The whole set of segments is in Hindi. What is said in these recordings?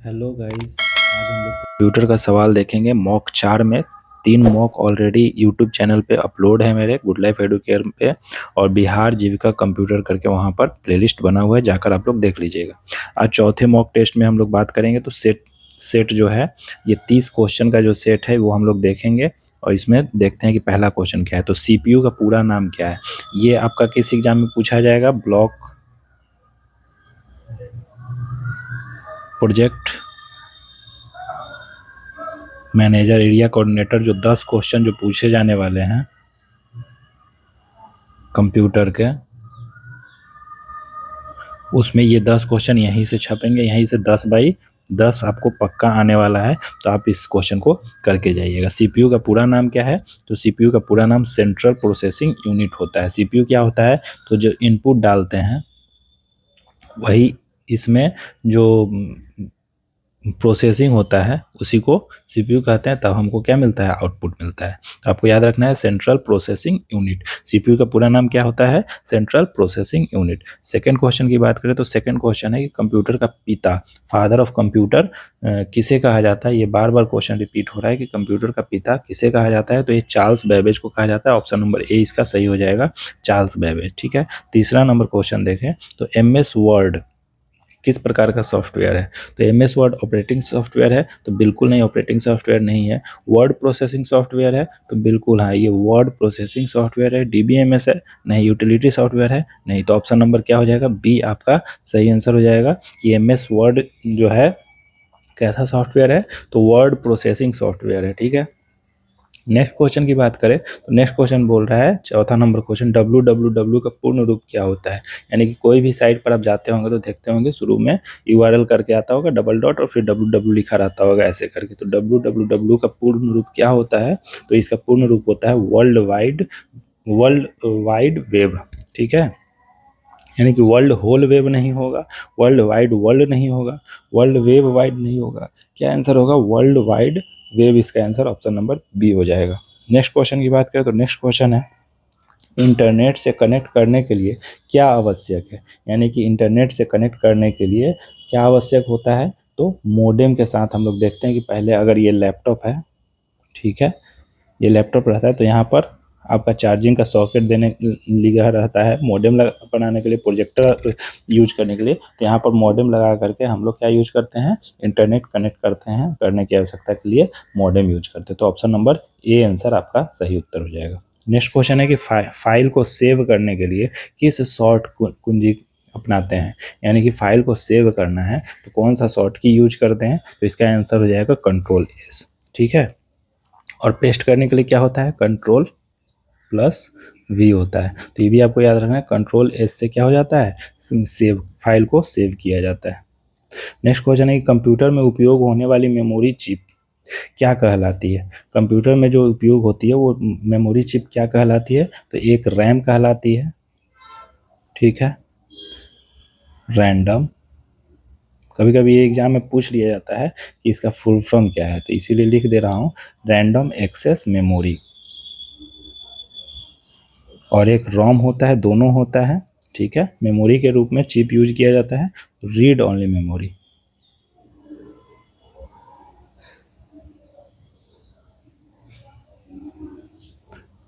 हेलो गाइस, आज हम लोग कंप्यूटर का सवाल देखेंगे मॉक 4 में। 3 मॉक ऑलरेडी यूट्यूब चैनल पे अपलोड है मेरे गुड लाइफ एडुकेयर पे, और बिहार जीविका कंप्यूटर करके वहाँ पर प्लेलिस्ट बना हुआ है, जाकर आप लोग देख लीजिएगा। आज चौथे मॉक टेस्ट में हम लोग बात करेंगे तो सेट जो है, ये 30 क्वेश्चन का जो सेट है वो हम लोग देखेंगे। और इसमें देखते हैं कि पहला क्वेश्चन क्या है। तो सीपीयू का पूरा नाम क्या है, ये आपका किस एग्जाम में पूछा जाएगा। Block project manager area coordinator, जो 10 क्वेश्चन जो पूछे जाने वाले हैं कंप्यूटर के, उसमें ये 10 क्वेश्चन यहीं से छपेंगे। यहीं से 10 बाई 10 आपको पक्का आने वाला है, तो आप इस क्वेश्चन को करके जाइएगा। सीपीयू का पूरा नाम क्या है, तो सीपीयू का पूरा नाम सेंट्रल प्रोसेसिंग यूनिट होता है। सीपीयू क्या होता है, तो जो इनपुट डालते हैं वही इसमें जो प्रोसेसिंग होता है उसी को सीपीयू कहते हैं, तब हमको क्या मिलता है, आउटपुट मिलता है। तो आपको याद रखना है सेंट्रल प्रोसेसिंग यूनिट। सीपीयू का पूरा नाम क्या होता है, central processing unit. Second question की बात करें तो सेकंड क्वेश्चन है कि कंप्यूटर का पिता, फादर ऑफ कंप्यूटर किसे कहा जाता है। ये बार बार क्वेश्चन रिपीट हो रहा है कि कंप्यूटर का पिता किसे कहा जाता है, तो ये चार्ल्स बेबेज को कहा जाता है। ऑप्शन नंबर ए इसका सही हो जाएगा, चार्ल्स बेबेज। ठीक है, तीसरा नंबर क्वेश्चन देखें तो एमएस वर्ड किस प्रकार का सॉफ्टवेयर है। तो M S Word operating software है, तो बिल्कुल नहीं, ऑपरेटिंग सॉफ्टवेयर नहीं है। वर्ड प्रोसेसिंग सॉफ्टवेयर है, तो बिल्कुल हाँ, ये वर्ड प्रोसेसिंग सॉफ्टवेयर है। डीबीएमएस है नहीं, यूटिलिटी सॉफ्टवेयर है नहीं। तो ऑप्शन नंबर क्या हो जाएगा, बी आपका सही आंसर हो जाएगा कि एम एस वर्ड जो है कैसा सॉफ्टवेयर है, तो वर्ड प्रोसेसिंग सॉफ्टवेयर है। ठीक है, नेक्स्ट क्वेश्चन की बात करें तो नेक्स्ट क्वेश्चन बोल रहा है, चौथा नंबर क्वेश्चन, www का पूर्ण रूप क्या होता है। यानी कि कोई भी साइट पर आप जाते होंगे तो देखते होंगे शुरू में URL करके आता होगा, डबल डॉट और फिर www लिखा रहता होगा ऐसे करके। तो www का पूर्ण रूप क्या होता है, तो इसका पूर्ण रूप होता है वर्ल्ड वाइड वेब। ठीक है, यानी कि वर्ल्ड होल वेब नहीं होगा, वर्ल्ड वाइड वर्ल्ड नहीं होगा, वर्ल्ड वेब वाइड नहीं होगा। क्या आंसर होगा, वर्ल्ड वाइड वेब इसका आंसर ऑप्शन नंबर बी हो जाएगा। नेक्स्ट क्वेश्चन की बात करें तो नेक्स्ट क्वेश्चन है, इंटरनेट से कनेक्ट करने के लिए क्या आवश्यक है। यानी कि इंटरनेट से कनेक्ट करने के लिए क्या आवश्यक होता है, तो मोडेम के साथ हम लोग देखते हैं कि पहले अगर ये लैपटॉप है, ठीक है, ये लैपटॉप रहता है तो यहाँ पर आपका चार्जिंग का सॉकेट देने लिखा रहता है। मॉडेम बनाने के लिए, प्रोजेक्टर यूज करने के लिए, तो यहाँ पर मॉडेम लगा करके हम लोग क्या यूज करते हैं, इंटरनेट कनेक्ट करते हैं। करने की आवश्यकता के लिए मॉडेम यूज करते हैं। तो ऑप्शन नंबर ए आंसर आपका सही उत्तर हो जाएगा। नेक्स्ट क्वेश्चन है कि फाइल को सेव करने के लिए किस शॉर्ट कुंजी अपनाते हैं। यानी कि फाइल को सेव करना है तो कौन सा शॉर्ट की यूज करते हैं, तो इसका आंसर हो जाएगा कंट्रोल एस। ठीक है, और पेस्ट करने के लिए क्या होता है, कंट्रोल प्लस वी होता है। तो ये भी आपको याद रखना है, कंट्रोल एस से क्या हो जाता है, सेव, फाइल को सेव किया जाता है। नेक्स्ट क्वेश्चन है कि कंप्यूटर में उपयोग होने वाली मेमोरी चिप क्या कहलाती है। कंप्यूटर में जो उपयोग होती है वो मेमोरी चिप क्या कहलाती है, तो एक रैम कहलाती है। ठीक है, रैंडम, कभी कभी ये एग्जाम में पूछ लिया जाता है कि इसका फुल फॉर्म क्या है, तो इसीलिए लिख दे रहा हूँ, रैंडम एक्सेस मेमोरी। और एक रोम होता है, दोनों होता है। ठीक है, मेमोरी के रूप में चिप यूज किया जाता है, रीड ओनली मेमोरी।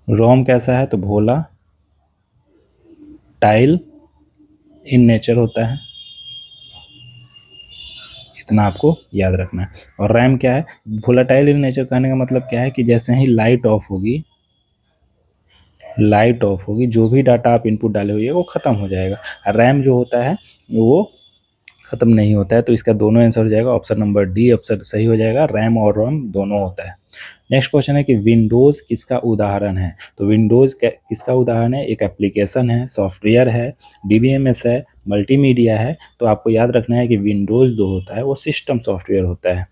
रोम कैसा है, तो भोला टाइल इन नेचर होता है, इतना आपको याद रखना है। और रैम क्या है, वोलाटाइल इन नेचर कहने का मतलब क्या है कि जैसे ही लाइट ऑफ होगी, जो भी डाटा आप इनपुट डाले हुए वो खत्म हो जाएगा। रैम जो होता है वो खत्म नहीं होता है। तो इसका दोनों आंसर हो जाएगा, ऑप्शन नंबर डी ऑप्शन सही हो जाएगा, रैम और रोम दोनों होता है। नेक्स्ट क्वेश्चन है कि विंडोज़ किसका उदाहरण है। तो विंडोज़ किसका उदाहरण है, एक एप्लीकेशन है, सॉफ्टवेयर है, डीबीएमएस है, मल्टीमीडिया है। तो आपको याद रखना है कि विंडोज़ जो होता है वो सिस्टम सॉफ्टवेयर होता है।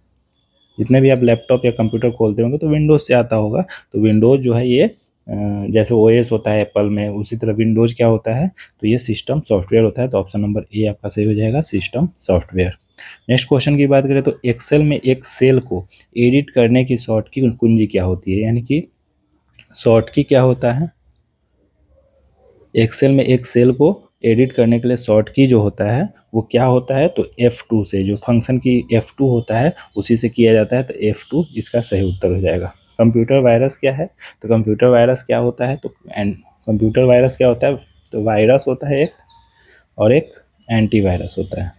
जितने भी आप लैपटॉप या कंप्यूटर खोलते होंगे तो विंडोज़ से आता होगा। तो विंडोज़ जो है ये जैसे ओएस होता है एप्पल में, उसी तरह विंडोज़ क्या होता है, तो ये सिस्टम सॉफ्टवेयर होता है। तो ऑप्शन नंबर ए आपका सही हो जाएगा, सिस्टम सॉफ्टवेयर। नेक्स्ट क्वेश्चन की बात करें तो एक्सेल में एक सेल को एडिट करने की शॉर्ट की कुंजी क्या होती है। यानी कि शॉर्ट की क्या होता है, एक्सेल में एक सेल को एडिट करने के लिए शॉर्ट की जो होता है वो क्या होता है, तो F2 से, जो फंक्शन की F2 होता है उसी से किया जाता है, तो F2 इसका सही उत्तर हो जाएगा। कंप्यूटर वायरस क्या है, तो कंप्यूटर वायरस क्या होता है, तो कंप्यूटर वायरस क्या होता है, तो वायरस होता है एक, और एक एंटीवायरस होता है।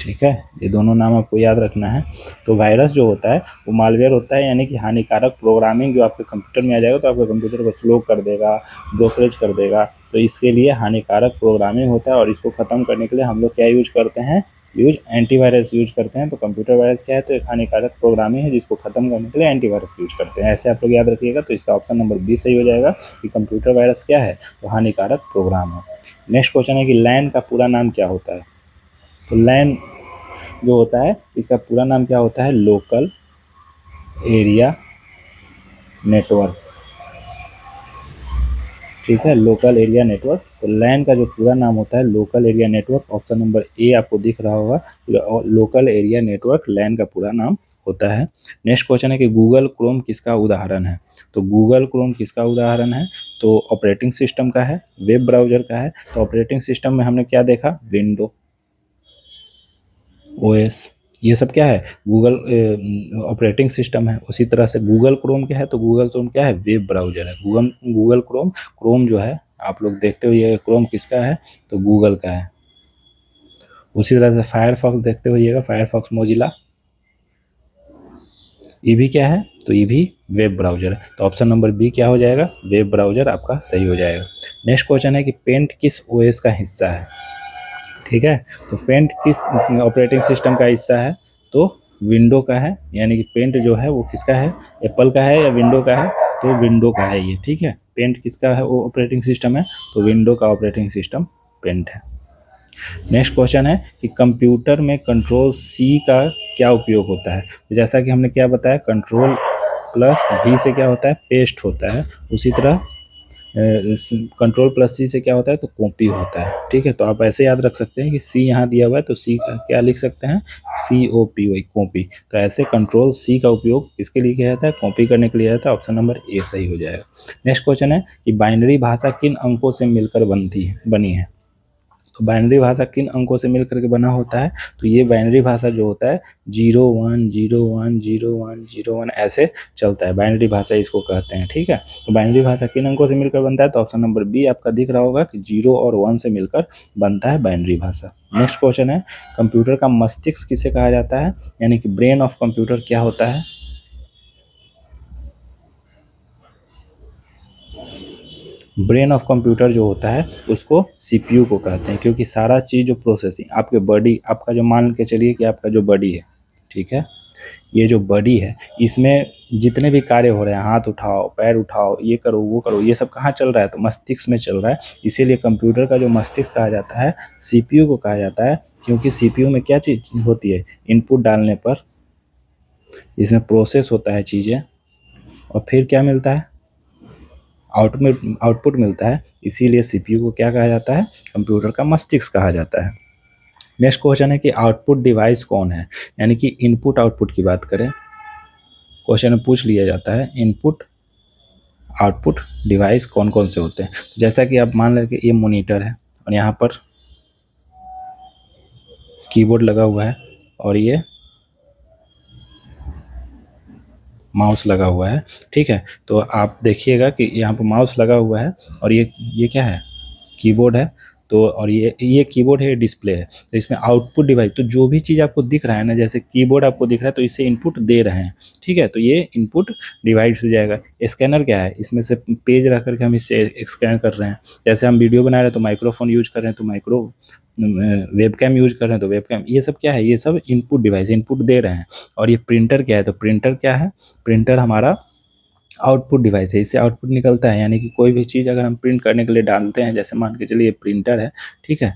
ठीक है, ये दोनों नाम आपको याद रखना है। तो वायरस जो होता है वो मालवेयर होता है, यानी कि हानिकारक प्रोग्रामिंग जो आपके कंप्यूटर में आ जाएगा तो आपके कंप्यूटर को स्लो कर देगा, ब्रोकरेज कर देगा। तो इसके लिए हानिकारक प्रोग्रामिंग होता है, और इसको ख़त्म करने के लिए हम लोग क्या यूज करते हैं, एंटीवायरस यूज करते हैं। तो कंप्यूटर वायरस क्या है, तो एक हानिकारक प्रोग्रामिंग है जिसको खत्म करने के लिए एंटीवायरस यूज करते हैं। ऐसे आप लोग याद रखिएगा। तो इसका ऑप्शन नंबर बी सही हो जाएगा कि कंप्यूटर वायरस क्या है, तो हानिकारक प्रोग्राम है। नेक्स्ट क्वेश्चन है कि लैन का पूरा नाम क्या होता है। तो लैन जो होता है इसका पूरा नाम क्या होता है, लोकल एरिया नेटवर्क। ठीक है, लोकल एरिया नेटवर्क। तो लैन का जो पूरा नाम होता है local area network. Option number A आपको दिख रहा होगा, लोकल एरिया नेटवर्क लैन का पूरा नाम होता है। नेक्स्ट क्वेश्चन है कि गूगल क्रोम किसका उदाहरण है। तो गूगल क्रोम किसका उदाहरण है, तो ऑपरेटिंग सिस्टम का है, वेब ब्राउजर का है। तो ऑपरेटिंग सिस्टम में हमने क्या देखा, विंडो ओएस, ये सब क्या है, गूगल ऑपरेटिंग सिस्टम है। उसी तरह से गूगल क्रोम क्या है, तो गूगल क्रोम क्या है, वेब ब्राउजर है। गूगल क्रोम, क्रोम जो है आप लोग देखते होइएगा क्रोम किसका है, तो गूगल का है। उसी तरह से फायरफॉक्स देखते होइएगा, फायरफॉक्स मोजिला, ये भी क्या है, तो ये भी वेब ब्राउजर है। तो ऑप्शन नंबर बी क्या हो जाएगा, वेब ब्राउजर आपका सही हो जाएगा। नेक्स्ट क्वेश्चन है कि पेंट किस ओएस का हिस्सा है। ठीक है, तो पेंट किस ऑपरेटिंग सिस्टम का हिस्सा है, तो विंडो का है। यानी कि पेंट जो है वो किसका है, एप्पल का है या विंडो का है, तो विंडो का है ये। ठीक है, पेंट किसका है, वो ऑपरेटिंग सिस्टम है, तो विंडो का ऑपरेटिंग सिस्टम पेंट है। नेक्स्ट क्वेश्चन है कि कंप्यूटर में कंट्रोल सी का क्या उपयोग होता है। तो जैसा कि हमने क्या बताया, कंट्रोल प्लस वी से क्या होता है, पेस्ट होता है। उसी तरह कंट्रोल प्लस सी से क्या होता है, तो कॉपी होता है। ठीक है, तो आप ऐसे याद रख सकते हैं कि सी यहाँ दिया हुआ है तो सी का क्या लिख सकते हैं, COP, वही कॉपी। तो ऐसे कंट्रोल सी का उपयोग किसके लिए किया जाता है, कॉपी करने के लिए जाता है। ऑप्शन नंबर ए सही हो जाएगा। नेक्स्ट क्वेश्चन है कि बाइनरी भाषा किन अंकों से मिलकर बनी है। तो बाइनरी भाषा किन अंकों से मिल करके बना होता है, तो ये बाइनरी भाषा जो होता है 01010101 ऐसे चलता है, बाइनरी भाषा इसको कहते हैं। ठीक है, तो बाइनरी भाषा किन अंकों से मिलकर बनता है, तो ऑप्शन नंबर बी आपका दिख रहा होगा कि 0 और 1 से मिलकर बनता है बाइनरी भाषा। नेक्स्ट क्वेश्चन है कंप्यूटर का मस्तिष्क किसे कहा जाता है, यानी कि ब्रेन ऑफ कंप्यूटर क्या होता है। ब्रेन ऑफ कंप्यूटर जो होता है उसको CPU को कहते हैं, क्योंकि सारा चीज़ जो प्रोसेसिंग आपके बॉडी, आपका जो मान के चलिए कि आपका जो बॉडी है, ठीक है, ये जो बॉडी है इसमें जितने भी कार्य हो रहे हैं, हाथ उठाओ, पैर उठाओ, ये करो, वो करो, ये सब कहाँ चल रहा है, तो मस्तिष्क में चल रहा है। इसीलिए कंप्यूटर का जो मस्तिष्क कहा जाता है CPU को कहा जाता है, क्योंकि CPU में क्या चीज़ होती है, इनपुट डालने पर इसमें प्रोसेस होता है चीज़ें, और फिर क्या मिलता है, आउटपुट मिलता है। इसीलिए CPU को क्या कहा जाता है, कंप्यूटर का मस्तिष्क कहा जाता है। नेक्स्ट क्वेश्चन है कि आउटपुट डिवाइस कौन है, यानी कि इनपुट आउटपुट की बात करें, क्वेश्चन में पूछ लिया जाता है इनपुट आउटपुट डिवाइस कौन कौन से होते हैं। तो जैसा कि आप मान लें कि ये मॉनिटर है और यहाँ पर कीबोर्ड लगा हुआ है और ये माउस लगा हुआ है। ठीक है, तो आप देखिएगा कि यहाँ पर माउस लगा हुआ है और ये क्या है, कीबोर्ड है। तो और ये कीबोर्ड है, डिस्प्ले है। तो इसमें आउटपुट डिवाइस, तो जो भी चीज़ आपको दिख रहा है ना, जैसे कीबोर्ड आपको दिख रहा है तो इससे इनपुट दे रहे हैं। ठीक है, तो ये इनपुट डिवाइस हो जाएगा। स्कैनर क्या है, इसमें से पेज रख करके हम इससे स्कैन कर रहे हैं। जैसे हम वीडियो बना रहे हैं तो माइक्रोफोन यूज कर रहे हैं, तो वेबकैम यूज कर रहे हैं तो वेबकैम, ये सब क्या है, ये सब इनपुट डिवाइस, इनपुट दे रहे हैं। और ये प्रिंटर क्या है, तो प्रिंटर क्या है, प्रिंटर हमारा आउटपुट डिवाइस है, इससे आउटपुट निकलता है। यानी कि कोई भी चीज़ अगर हम प्रिंट करने के लिए डालते हैं, जैसे मान के चलिए ये प्रिंटर है, ठीक है,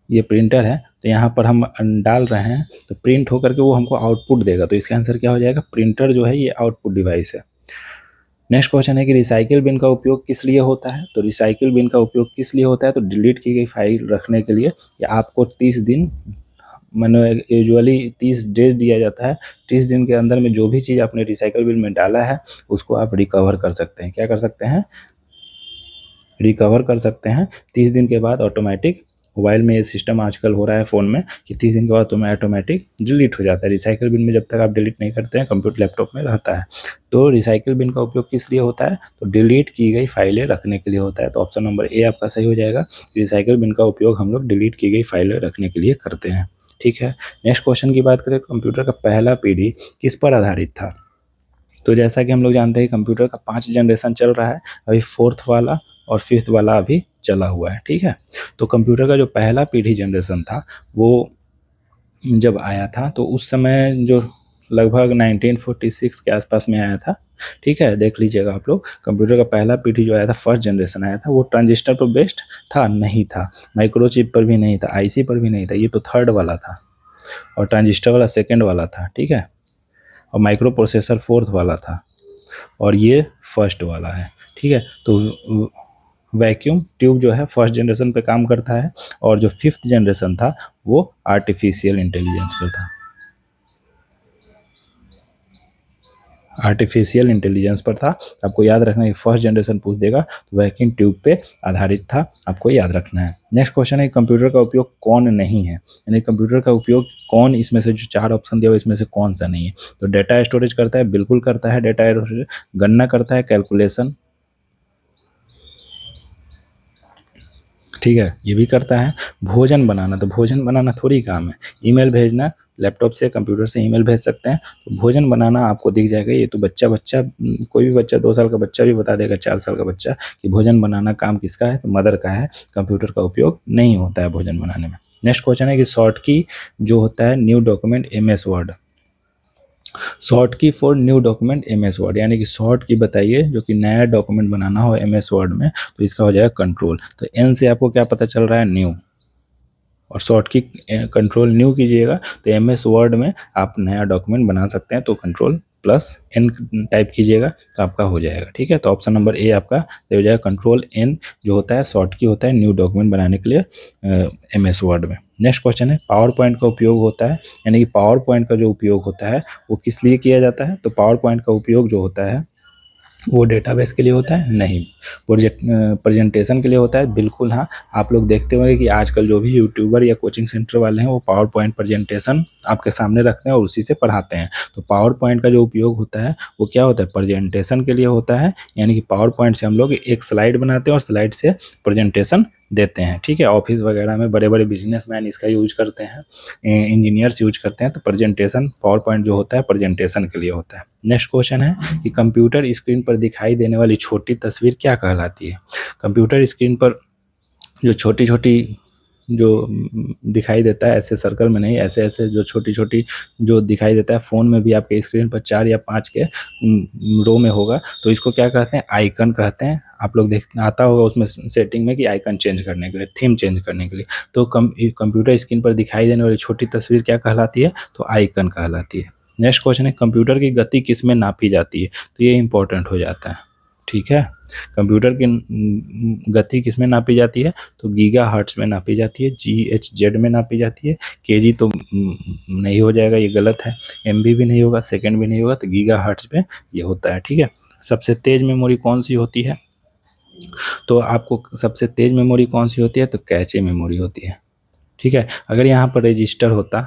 ये प्रिंटर है, तो यहाँ पर हम डाल रहे हैं तो प्रिंट होकर के वो हमको आउटपुट देगा। तो इसका आंसर क्या हो जाएगा, प्रिंटर जो है ये आउटपुट डिवाइस है। नेक्स्ट क्वेश्चन है कि रिसाइकिल बिन का उपयोग किस लिए होता है। तो रिसाइकिल बिन का उपयोग किस लिए होता है, तो डिलीट की गई फाइल रखने के लिए, या आपको 30 दिन, मैंने यूजुअली 30 डेज दिया जाता है। 30 दिन के अंदर में जो भी चीज़ आपने रिसाइकल बिन में डाला है उसको आप रिकवर कर सकते हैं। क्या कर सकते हैं, रिकवर कर सकते हैं 30 दिन के बाद ऑटोमेटिक। मोबाइल में ये सिस्टम आजकल हो रहा है फ़ोन में कि 30 दिन के बाद तुम्हें ऑटोमेटिक डिलीट हो जाता है। रिसाइकिल बिन में जब तक आप डिलीट नहीं करते हैं कंप्यूटर लैपटॉप में रहता है। तो रिसाइकिल बिन का उपयोग किस लिए होता है? तो डिलीट की गई फाइलें रखने के लिए होता है। तो ऑप्शन नंबर ए आपका सही हो जाएगा। रिसाइकिल बिन का उपयोग हम लोग डिलीट की गई फाइलें रखने के लिए करते हैं। ठीक है, नेक्स्ट क्वेश्चन की बात करें, कंप्यूटर का पहला पीढ़ी किस पर आधारित था? तो जैसा कि हम लोग जानते हैं कंप्यूटर का 5 जनरेशन चल रहा है, अभी 4th वाला और 5th वाला अभी चला हुआ है। ठीक है, तो कंप्यूटर का जो पहला पीढ़ी जनरेशन था वो जब आया था तो उस समय जो लगभग 1946 के आसपास में आया था। ठीक है, देख लीजिएगा आप लोग, कंप्यूटर का पहला पीढ़ी जो आया था, फर्स्ट जनरेशन आया था, वो ट्रांजिस्टर पर बेस्ड था नहीं था, माइक्रोचिप पर भी नहीं था, आईसी पर भी नहीं था, ये तो थर्ड वाला था और ट्रांजिस्टर वाला सेकेंड वाला था। ठीक है, और माइक्रो प्रोसेसर फोर्थ वाला था और ये फर्स्ट वाला है। ठीक है, तो वैक्यूम ट्यूब जो है फर्स्ट जनरेशन पे काम करता है और जो 5th जनरेशन था वो आर्टिफिशियल इंटेलिजेंस पर था, आर्टिफिशियल इंटेलिजेंस पर था। आपको याद रखना है, फर्स्ट जनरेशन पूछ देगा तो वैक्यूम ट्यूब पे आधारित था, आपको याद रखना है। नेक्स्ट क्वेश्चन है, कंप्यूटर का उपयोग कौन नहीं है? यानी कंप्यूटर का उपयोग कौन, इसमें से जो 4 ऑप्शन दिया हुआ इसमें से कौन सा नहीं है? तो डेटा स्टोरेज करता है, बिल्कुल करता है डेटा स्टोरेज। गणना करता है, कैलकुलेशन, ठीक है, ये भी करता है। भोजन बनाना, तो भोजन बनाना थोड़ी काम है। ईमेल भेजना, लैपटॉप से कंप्यूटर से ईमेल भेज सकते हैं। तो भोजन बनाना आपको दिख जाएगा, ये तो बच्चा कोई भी बच्चा 2 साल का बच्चा भी बता देगा, 4 साल का बच्चा, कि भोजन बनाना काम किसका है? तो मदर का है। कंप्यूटर का उपयोग नहीं होता है भोजन बनाने में। नेक्स्ट क्वेश्चन है कि शॉर्ट की जो होता है new document MS word, short की for new document MS word, यानी कि शॉर्ट की बताइए जो कि नया डॉक्यूमेंट बनाना हो MS वर्ड में, तो इसका हो जाएगा कंट्रोल। तो एन से आपको क्या पता चल रहा है? न्यू, और शॉर्ट की कंट्रोल न्यू कीजिएगा तो MS वर्ड में आप नया डॉक्यूमेंट बना सकते हैं, तो कंट्रोल प्लस N टाइप कीजिएगा तो आपका हो जाएगा। ठीक है, तो ऑप्शन नंबर ए आपका हो जाएगा। कंट्रोल N जो होता है शॉर्ट की होता है न्यू डॉक्यूमेंट बनाने के लिए MS वर्ड में। नेक्स्ट क्वेश्चन है, पावर पॉइंट का उपयोग होता है, यानी कि पावर पॉइंट का जो उपयोग होता है वो किस लिए किया जाता है? तो पावर पॉइंट का उपयोग जो होता है वो डेटाबेस के लिए होता है? नहीं। प्रेजेंटेशन के लिए होता है? बिल्कुल हाँ। आप लोग देखते होंगे कि आजकल जो भी यूट्यूबर या कोचिंग सेंटर वाले हैं वो पावर पॉइंट प्रेजेंटेशन आपके सामने रखते हैं और उसी से पढ़ाते हैं। तो पावर पॉइंट का जो उपयोग होता है वो क्या होता है? प्रेजेंटेशन के लिए होता है, यानी कि पावर पॉइंट से हम लोग एक स्लाइड बनाते हैं और स्लाइड से प्रेजेंटेशन देते हैं। ठीक है, ऑफिस वगैरह में बड़े बड़े बिजनेसमैन इसका यूज करते हैं, इंजीनियर्स यूज करते हैं। तो प्रेजेंटेशन, पावर पॉइंट जो होता है प्रेजेंटेशन के लिए होता है। नेक्स्ट क्वेश्चन है कि कंप्यूटर स्क्रीन पर दिखाई देने वाली छोटी तस्वीर क्या कहलाती है? कंप्यूटर स्क्रीन पर जो छोटी छोटी जो दिखाई देता है, ऐसे सर्कल में नहीं, ऐसे ऐसे जो छोटी छोटी जो दिखाई देता है, फ़ोन में भी आपके स्क्रीन पर 4 या 5 के रो में होगा, तो इसको क्या कहते हैं? आइकन कहते हैं। आप लोग देख आता होगा उसमें सेटिंग में कि आइकन चेंज करने के लिए, थीम चेंज करने के लिए। तो कंप्यूटर स्क्रीन पर दिखाई देने वाली छोटी तस्वीर क्या कहलाती है? तो आइकन कहलाती है। नेक्स्ट क्वेश्चन है, कंप्यूटर की गति किस में नापी जाती है? तो ये इंपॉर्टेंट हो जाता है। ठीक है, कंप्यूटर की गति किस में नापी जाती है? तो गीगा हर्ट्ज में नापी जाती है, GHz में नापी जाती है। केजी तो नहीं हो जाएगा, ये गलत है। MB भी नहीं होगा, सेकंड भी नहीं होगा, तो गीगा हर्ट्ज में ये होता है। ठीक है, सबसे तेज मेमोरी कौन सी होती है? तो आपको सबसे तेज मेमोरी कौन सी होती है? तो कैचे मेमोरी होती है। ठीक है, अगर यहाँ पर रजिस्टर होता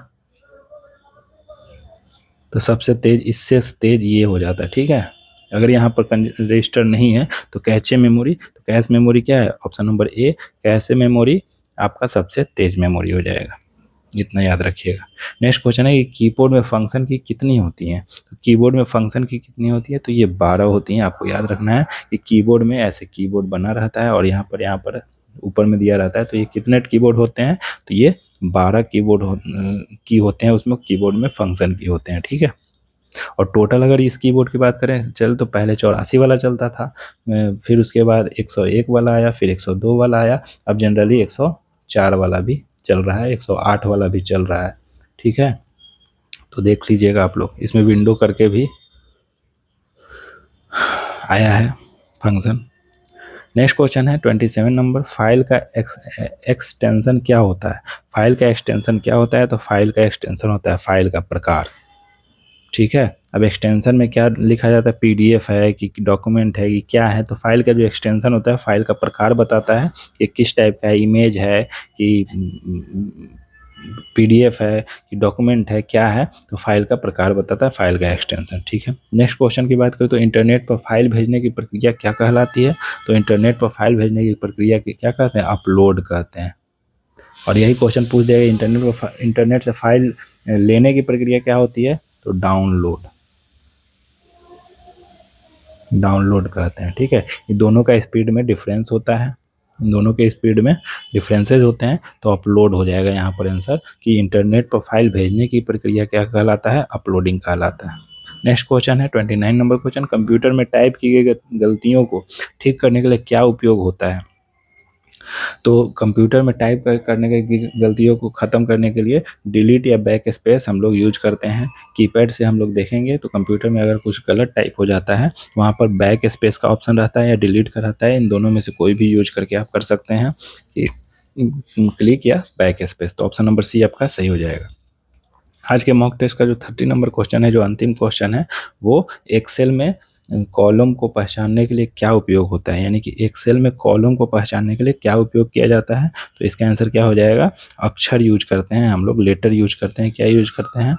तो सबसे तेज, इससे तेज ये हो जाता है। ठीक है, अगर यहाँ पर रजिस्टर नहीं है तो कैचे मेमोरी, तो कैश मेमोरी क्या है? Option number A, cache memory आपका सबसे तेज मेमोरी हो जाएगा, इतना याद रखिएगा। नेक्स्ट क्वेश्चन है कि कीबोर्ड में फंक्शन की कितनी होती हैं? तो कीबोर्ड में फंक्शन की कितनी होती है? तो ये 12 होती हैं। आपको याद रखना है कि कीबोर्ड में ऐसे कीबोर्ड बना रहता है और यहाँ पर ऊपर में दिया रहता है। तो ये कितने कीबोर्ड होते हैं? तो ये 12 कीबोर्ड की होते हैं, उसमें कीबोर्ड में फंक्शन की होते हैं। ठीक है, और टोटल अगर इस कीबोर्ड की बात करें चल, तो पहले 84 वाला चलता था, फिर उसके बाद 101 वाला आया, फिर 102 वाला आया, अब जनरली 104 वाला भी चल रहा है, 108 वाला भी चल रहा है। ठीक है, तो देख लीजिएगा आप लोग, इसमें विंडो करके भी आया है फंक्शन। नेक्स्ट क्वेश्चन है 27 नंबर, फाइल का एक्सटेंशन क्या होता है? फाइल का एक्सटेंशन क्या होता है? तो फाइल का एक्सटेंशन होता है फाइल का प्रकार। ठीक है, अब एक्सटेंशन में क्या लिखा जाता है, PDF है कि डॉक्यूमेंट है कि क्या है, तो फाइल का जो एक्सटेंशन होता है फाइल का प्रकार बताता है कि किस टाइप का है, इमेज है कि PDF है कि डॉक्यूमेंट है, क्या है, तो फाइल का प्रकार बताता है फाइल का एक्सटेंशन। ठीक है, नेक्स्ट क्वेश्चन की बात करें तो इंटरनेट पर फाइल भेजने की प्रक्रिया क्या कहलाती है, तो इंटरनेट पर फाइल भेजने की प्रक्रिया की क्या कहते हैं, अपलोड कहते हैं। और यही क्वेश्चन पूछ दिया इंटरनेट से फाइल लेने की प्रक्रिया क्या होती है, तो डाउनलोड कहते हैं। ठीक है, ये दोनों का स्पीड में डिफरेंस होता है, इन दोनों के स्पीड में डिफरेंसेस होते हैं, तो अपलोड हो जाएगा यहाँ पर आंसर कि इंटरनेट पर फाइल भेजने की प्रक्रिया क्या कहलाता है, अपलोडिंग कहलाता है। नेक्स्ट क्वेश्चन है 29 नंबर क्वेश्चन, कंप्यूटर में टाइप की गई गलतियों को ठीक करने के लिए क्या उपयोग होता है, तो कंप्यूटर में टाइप करने की गलतियों को ख़त्म करने के लिए डिलीट या बैक स्पेस हम लोग यूज करते हैं। कीपैड से हम लोग देखेंगे तो कंप्यूटर में अगर कुछ गलत टाइप हो जाता है वहाँ पर बैक स्पेस का ऑप्शन रहता है या डिलीट का रहता है, इन दोनों में से कोई भी यूज करके आप कर सकते हैं, क्लिक या बैक स्पेस, तो ऑप्शन नंबर सी आपका सही हो जाएगा। आज के मॉक टेस्ट का जो 30 नंबर क्वेश्चन है, जो अंतिम क्वेश्चन है, वो एक्सेल में कॉलम को पहचानने के लिए क्या उपयोग होता है, यानी कि एक्सेल में कॉलम को पहचानने के लिए क्या उपयोग किया जाता है, तो इसका आंसर क्या हो जाएगा, अक्षर यूज करते हैं हम लोग, लेटर यूज करते हैं, क्या यूज करते हैं,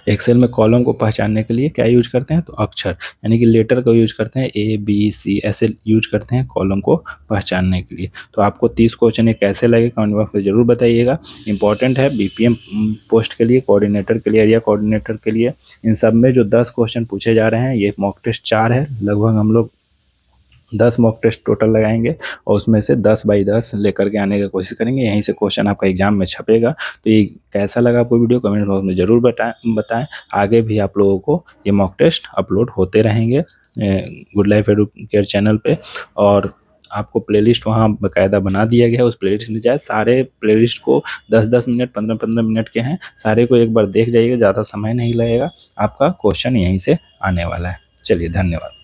एक्सेल में कॉलम को पहचानने के लिए क्या यूज करते हैं, तो अक्षर, यानी कि लेटर को यूज करते हैं, ABC ऐसे यूज करते हैं कॉलम को पहचानने के लिए। तो आपको 30 क्वेश्चन ये कैसे लगे कमेंट बॉक्स में जरूर बताइएगा। इंपॉर्टेंट है BPM पोस्ट के लिए, कोऑर्डिनेटर के लिए, एरिया कोऑर्डिनेटर के लिए, इन सब में जो 10 क्वेश्चन पूछे जा रहे हैं, ये मॉक टेस्ट 4 है, लगभग हम लोग 10 मॉक टेस्ट टोटल लगाएंगे और उसमें से 10 बाई 10 लेकर के आने की कोशिश करेंगे, यहीं से क्वेश्चन आपका एग्जाम में छपेगा। तो ये कैसा लगा आपको वीडियो कमेंट बॉक्स में ज़रूर बताएं। आगे भी आप लोगों को ये मॉक टेस्ट अपलोड होते रहेंगे गुड लाइफ एडुकेयर चैनल पे, और आपको प्लेलिस्ट वहाँ बाकायदा बना दिया गया है, उस प्लेलिस्ट में जाए, सारे प्लेलिस्ट को 10-10 मिनट 15-15 मिनट के हैं, सारे को एक बार देख जाइएगा, ज़्यादा समय नहीं लगेगा, आपका क्वेश्चन यहीं से आने वाला है। चलिए, धन्यवाद।